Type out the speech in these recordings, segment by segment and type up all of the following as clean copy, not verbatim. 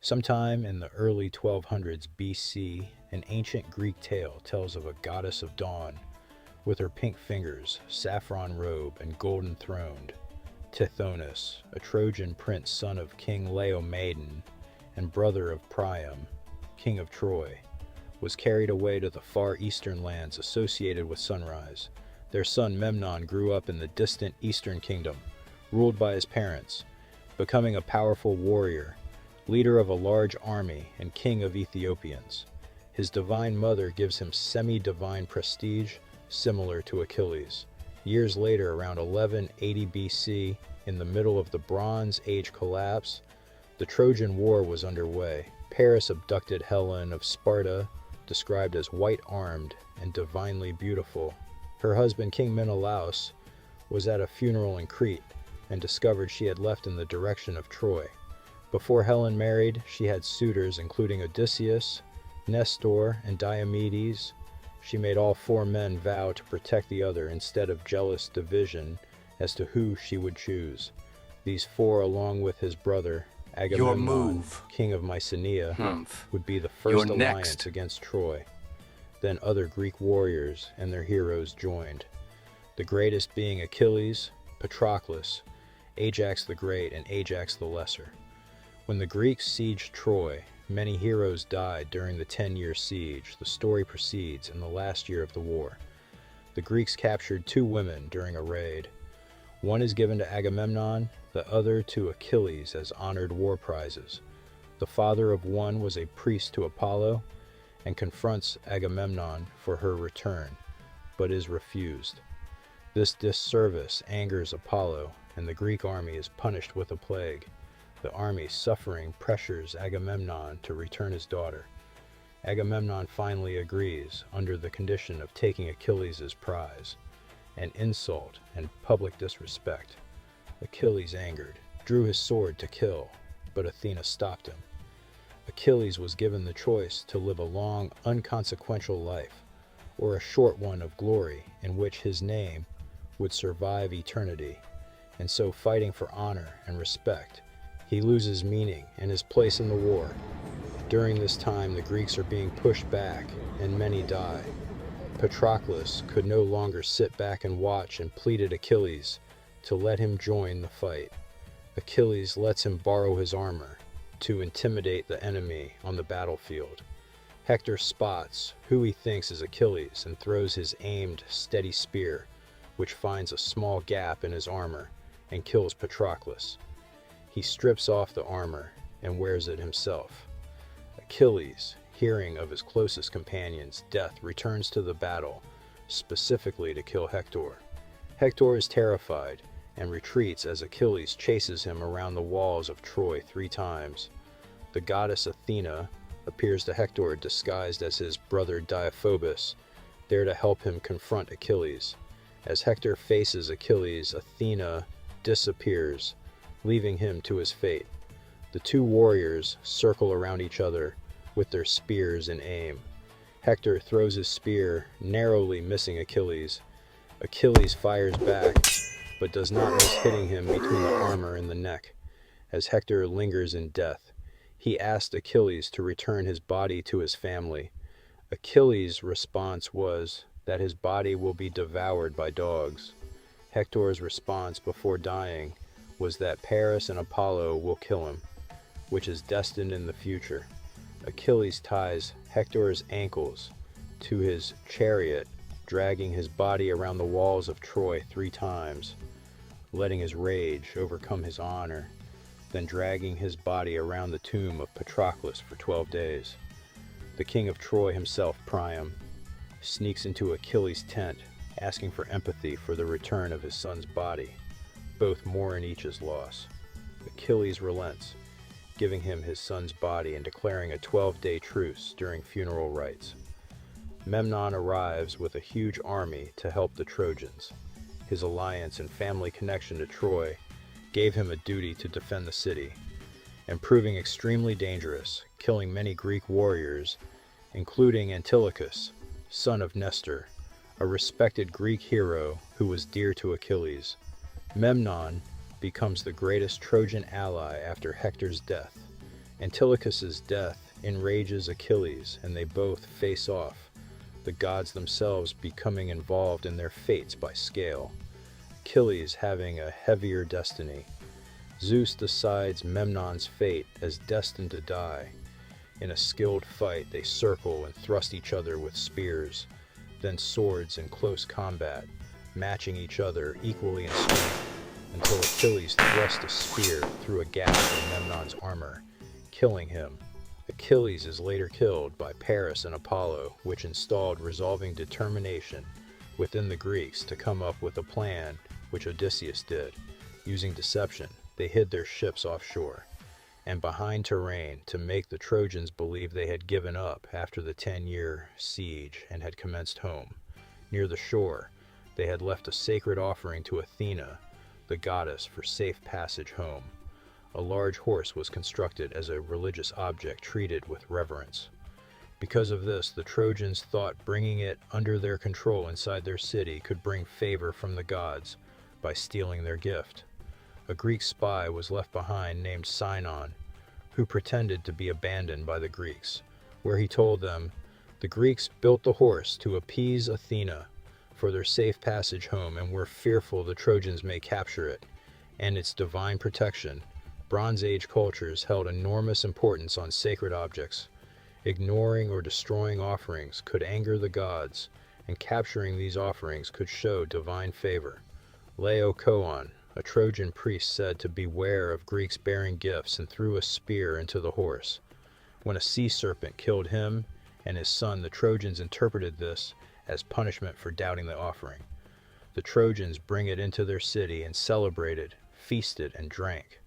Sometime in the early 1200s BC, an ancient Greek tale tells of a goddess of dawn with her pink fingers, saffron robe, and golden throne. Tithonus, a Trojan prince son of King Laomedon and brother of Priam, king of Troy, was carried away to the far eastern lands associated with sunrise. Their son Memnon grew up in the distant eastern kingdom, ruled by his parents, becoming a powerful warrior, leader of a large army, and king of Ethiopians. His divine mother gives him semi-divine prestige, similar to Achilles. Years later, around 1180 BC, in the middle of the Bronze Age collapse, the Trojan War was underway. Paris abducted Helen of Sparta, described as white-armed and divinely beautiful. Her husband, King Menelaus, was at a funeral in Crete and discovered she had left in the direction of Troy. Before Helen married, she had suitors including Odysseus, Nestor, and Diomedes. She made all four men vow to protect the other instead of jealous division as to who she would choose. These four, along with his brother, Agamemnon, king of Mycenae, would be the first alliance against Troy. Then other Greek warriors and their heroes joined, the greatest being Achilles, Patroclus, Ajax the Great, and Ajax the Lesser. When the Greeks sieged Troy, many heroes died during the 10-year siege. The story proceeds in the last year of the war. The Greeks captured two women during a raid. One is given to Agamemnon, the other to Achilles as honored war prizes. The father of one was a priest to Apollo and confronts Agamemnon for her return, but is refused. This disservice angers Apollo, and the Greek army is punished with a plague. The army, suffering, pressures Agamemnon to return his daughter. Agamemnon finally agrees, under the condition of taking Achilles as prize. An insult and public disrespect. Achilles, angered, drew his sword to kill, but Athena stopped him. Achilles was given the choice to live a long, unconsequential life, or a short one of glory in which his name would survive eternity, and so fighting for honor and respect, he loses meaning and his place in the war. During this time, the Greeks are being pushed back, and many die. Patroclus could no longer sit back and watch and pleaded Achilles to let him join the fight. Achilles lets him borrow his armor to intimidate the enemy on the battlefield. Hector spots who he thinks is Achilles and throws his aimed, steady spear, which finds a small gap in his armor and kills Patroclus. He strips off the armor and wears it himself. Achilles, hearing of his closest companion's death, returns to the battle, specifically to kill Hector. Hector is terrified and retreats as Achilles chases him around the walls of Troy 3 times. The goddess Athena appears to Hector disguised as his brother Deiphobus, there to help him confront Achilles. As Hector faces Achilles, Athena disappears, leaving him to his fate. The two warriors circle around each other with their spears in aim. Hector throws his spear, narrowly missing Achilles. Achilles fires back, but does not miss hitting him between the armor and the neck. As Hector lingers in death, he asked Achilles to return his body to his family. Achilles' response was that his body will be devoured by dogs. Hector's response before dying was that Paris and Apollo will kill him, which is destined in the future. Achilles ties Hector's ankles to his chariot, dragging his body around the walls of Troy 3 times, letting his rage overcome his honor, then dragging his body around the tomb of Patroclus for 12 days. The king of Troy himself, Priam, sneaks into Achilles' tent, asking for empathy for the return of his son's body. Both mourn each's loss. Achilles relents, giving him his son's body and declaring a 12-day truce during funeral rites. Memnon arrives with a huge army to help the Trojans. His alliance and family connection to Troy gave him a duty to defend the city, and proving extremely dangerous, killing many Greek warriors, including Antilochus, son of Nestor, a respected Greek hero who was dear to Achilles. Memnon becomes the greatest Trojan ally after Hector's death, Antilochus's death enrages Achilles, and they both face off, the gods themselves becoming involved in their fates by scale, Achilles having a heavier destiny. Zeus decides Memnon's fate as destined to die. In a skilled fight, they circle and thrust each other with spears, then swords in close combat, matching each other equally in strength, until Achilles thrust a spear through a gap in Memnon's armor, killing him. Achilles is later killed by Paris and Apollo, which installed resolving determination within the Greeks to come up with a plan, which Odysseus did. Using deception, they hid their ships offshore and behind terrain to make the Trojans believe they had given up after the 10-year siege and had commenced home. Near the shore, they had left a sacred offering to Athena, the goddess, for safe passage home. A large horse was constructed as a religious object treated with reverence. Because of this, the Trojans thought bringing it under their control inside their city could bring favor from the gods by stealing their gift. A Greek spy was left behind named Sinon, who pretended to be abandoned by the Greeks, where he told them, "The Greeks built the horse to appease Athena for their safe passage home and were fearful the Trojans may capture it, and its divine protection." Bronze Age cultures held enormous importance on sacred objects. Ignoring or destroying offerings could anger the gods, and capturing these offerings could show divine favor. Laocoon, a Trojan priest, said to beware of Greeks bearing gifts and threw a spear into the horse. When a sea serpent killed him and his son, the Trojans interpreted this as punishment for doubting the offering. The Trojans bring it into their city and celebrated, feasted, and drank.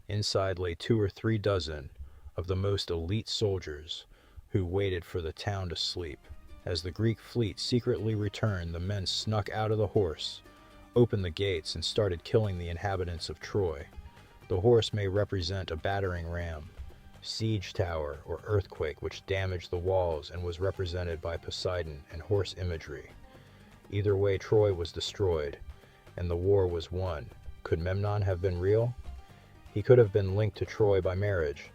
Inside lay 2 or 3 dozen of the most elite soldiers who waited for the town to sleep. As the Greek fleet secretly returned, the men snuck out of the horse, opened the gates, and started killing the inhabitants of Troy. The horse may represent a battering ram, siege tower, or earthquake which damaged the walls and was represented by Poseidon and horse imagery. Either way, Troy was destroyed, and the war was won. Could Memnon have been real? He could have been linked to Troy by marriage,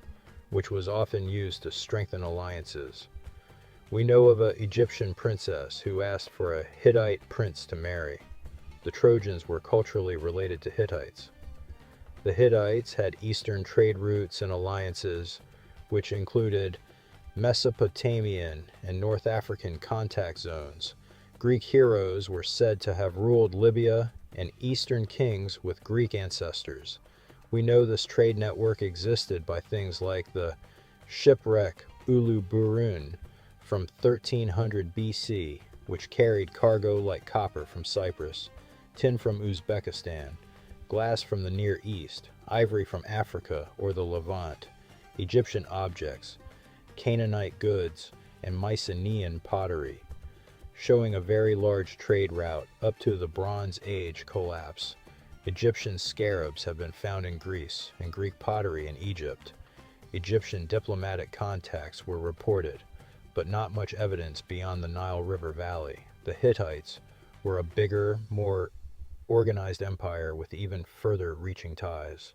which was often used to strengthen alliances. We know of an Egyptian princess who asked for a Hittite prince to marry. The Trojans were culturally related to Hittites. The Hittites had eastern trade routes and alliances, which included Mesopotamian and North African contact zones. Greek heroes were said to have ruled Libya, and Eastern kings with Greek ancestors. We know this trade network existed by things like the shipwreck Ulu Burun from 1300 BC, which carried cargo like copper from Cyprus, tin from Uzbekistan, glass from the Near East, ivory from Africa or the Levant, Egyptian objects, Canaanite goods, and Mycenaean pottery, showing a very large trade route up to the Bronze Age collapse. Egyptian scarabs have been found in Greece and Greek pottery in Egypt. Egyptian diplomatic contacts were reported, but not much evidence beyond the Nile River Valley. The Hittites were a bigger, more organized empire with even further reaching ties.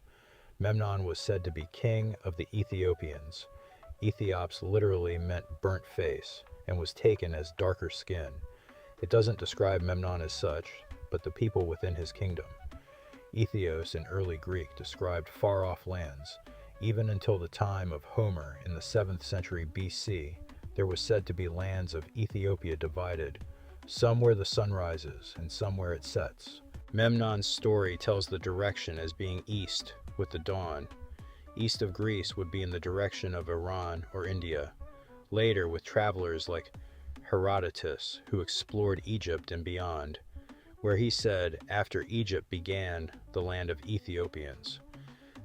Memnon was said to be king of the Ethiopians. Ethiops literally meant burnt face and was taken as darker skin. It doesn't describe Memnon as such, but the people within his kingdom. Ethios in early Greek described far-off lands. Even until the time of Homer in the 7th century BC, there was said to be lands of Ethiopia divided, some where the sun rises and some where it sets. Memnon's story tells the direction as being east with the dawn. East of Greece would be in the direction of Iran or India. Later, with travelers like Herodotus, who explored Egypt and beyond, where he said, after Egypt began the land of Ethiopians.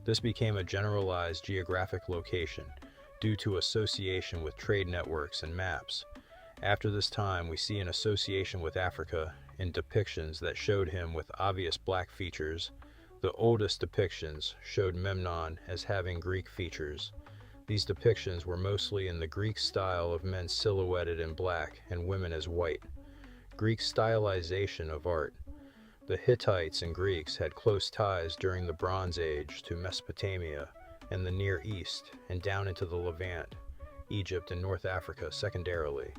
This became a generalized geographic location due to association with trade networks and maps. After this time, we see an association with Africa in depictions that showed him with obvious black features. The oldest depictions showed Memnon as having Greek features. These depictions were mostly in the Greek style of men silhouetted in black and women as white. Greek stylization of art. The Hittites and Greeks had close ties during the Bronze Age to Mesopotamia and the Near East, and down into the Levant, Egypt, and North Africa secondarily.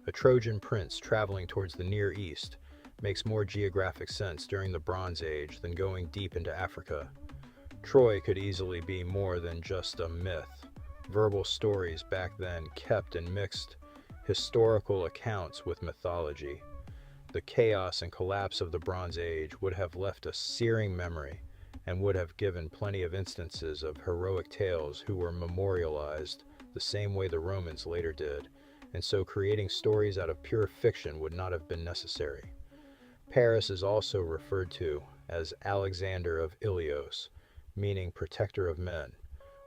A Trojan prince traveling towards the Near East makes more geographic sense during the Bronze Age than going deep into Africa. Troy could easily be more than just a myth. Verbal stories back then kept and mixed historical accounts with mythology. The chaos and collapse of the Bronze Age would have left a searing memory and would have given plenty of instances of heroic tales who were memorialized the same way the Romans later did, and so creating stories out of pure fiction would not have been necessary. Paris is also referred to as Alexander of Ilios, meaning protector of men,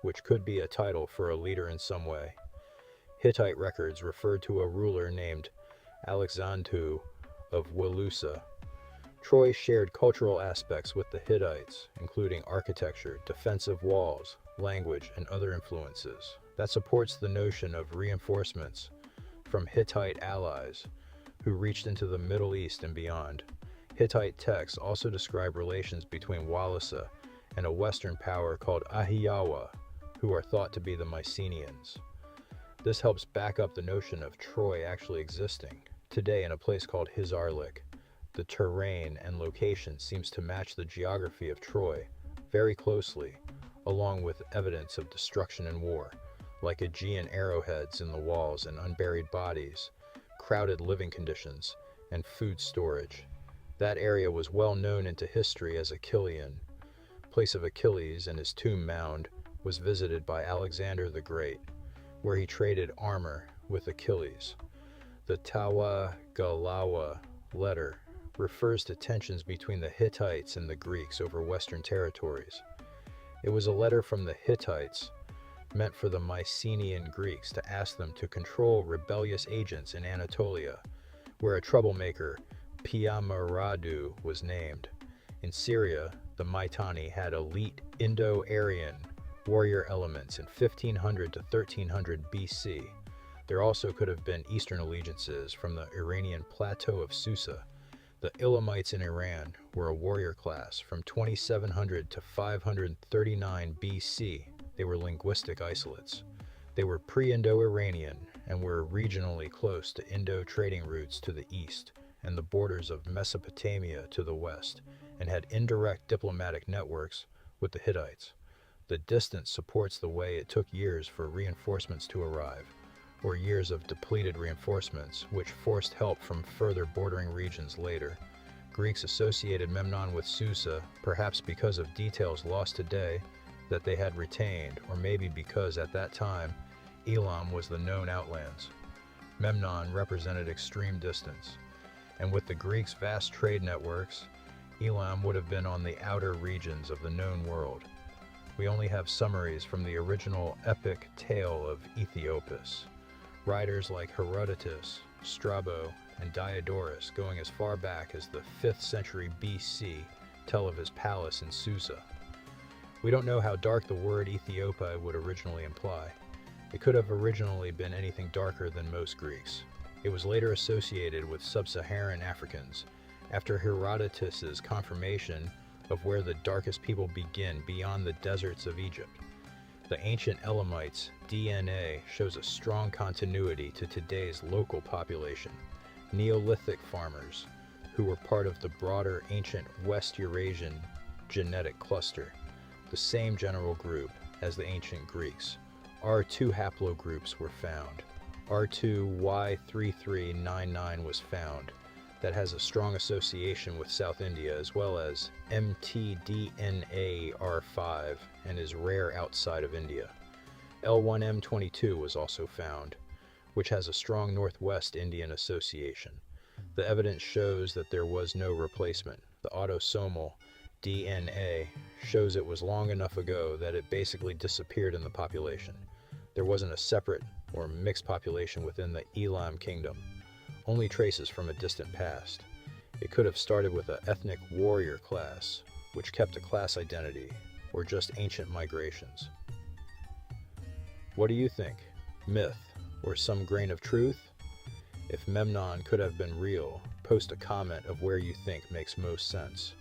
which could be a title for a leader in some way. Hittite records refer to a ruler named Alexandru of Wilusa. Troy shared cultural aspects with the Hittites, including architecture, defensive walls, language, and other influences. That supports the notion of reinforcements from Hittite allies who reached into the Middle East and beyond. Hittite texts also describe relations between Walasa and a Western power called Ahiyawa, who are thought to be the Mycenaeans. This helps back up the notion of Troy actually existing today in a place called Hizarlik. The terrain and location seems to match the geography of Troy very closely, along with evidence of destruction and war, like Aegean arrowheads in the walls and unburied bodies, crowded living conditions, and food storage. That area was well known into history as Achillean. Place of Achilles and his tomb mound was visited by Alexander the Great, where he traded armor with Achilles. The Tawa-Galawa letter refers to tensions between the Hittites and the Greeks over Western territories. It was a letter from the Hittites meant for the Mycenaean Greeks to ask them to control rebellious agents in Anatolia, where a troublemaker, Piamaradu, was named. In Syria, the Mitanni had elite Indo-Aryan warrior elements in 1500 to 1300 BC. There also could have been Eastern allegiances from the Iranian plateau of Susa. The Elamites in Iran were a warrior class from 2700 to 539 BC. They were linguistic isolates. They were pre-Indo-Iranian and were regionally close to Indo trading routes to the east and the borders of Mesopotamia to the west, and had indirect diplomatic networks with the Hittites. The distance supports the way it took years for reinforcements to arrive, or years of depleted reinforcements, which forced help from further bordering regions later. Greeks associated Memnon with Susa, perhaps because of details lost today that they had retained, or maybe because at that time Elam was the known outlands. Memnon represented extreme distance, and with the Greeks' vast trade networks, Elam would have been on the outer regions of the known world. We only have summaries from the original epic tale of Ethiopians. Writers like Herodotus, Strabo, and Diodorus, going as far back as the 5th century BC, tell of his palace in Susa. We don't know how dark the word Ethiopia would originally imply. It could have originally been anything darker than most Greeks. It was later associated with sub-Saharan Africans, after Herodotus's confirmation of where the darkest people begin beyond the deserts of Egypt. The ancient Elamites' DNA shows a strong continuity to today's local population, Neolithic farmers, who were part of the broader ancient West Eurasian genetic cluster, the same general group as the ancient Greeks. R2 haplogroups were found. R2Y3399 was found, that has a strong association with South India, as well as mtDNA-R5 and is rare outside of India. L1M22 was also found, which has a strong Northwest Indian association. The evidence shows that there was no replacement. The autosomal DNA shows it was long enough ago that it basically disappeared in the population. There wasn't a separate or mixed population within the Elam kingdom. Only traces from a distant past. It could have started with an ethnic warrior class, which kept a class identity, or just ancient migrations. What do you think? Myth, or some grain of truth? If Memnon could have been real, post a comment of where you think makes most sense.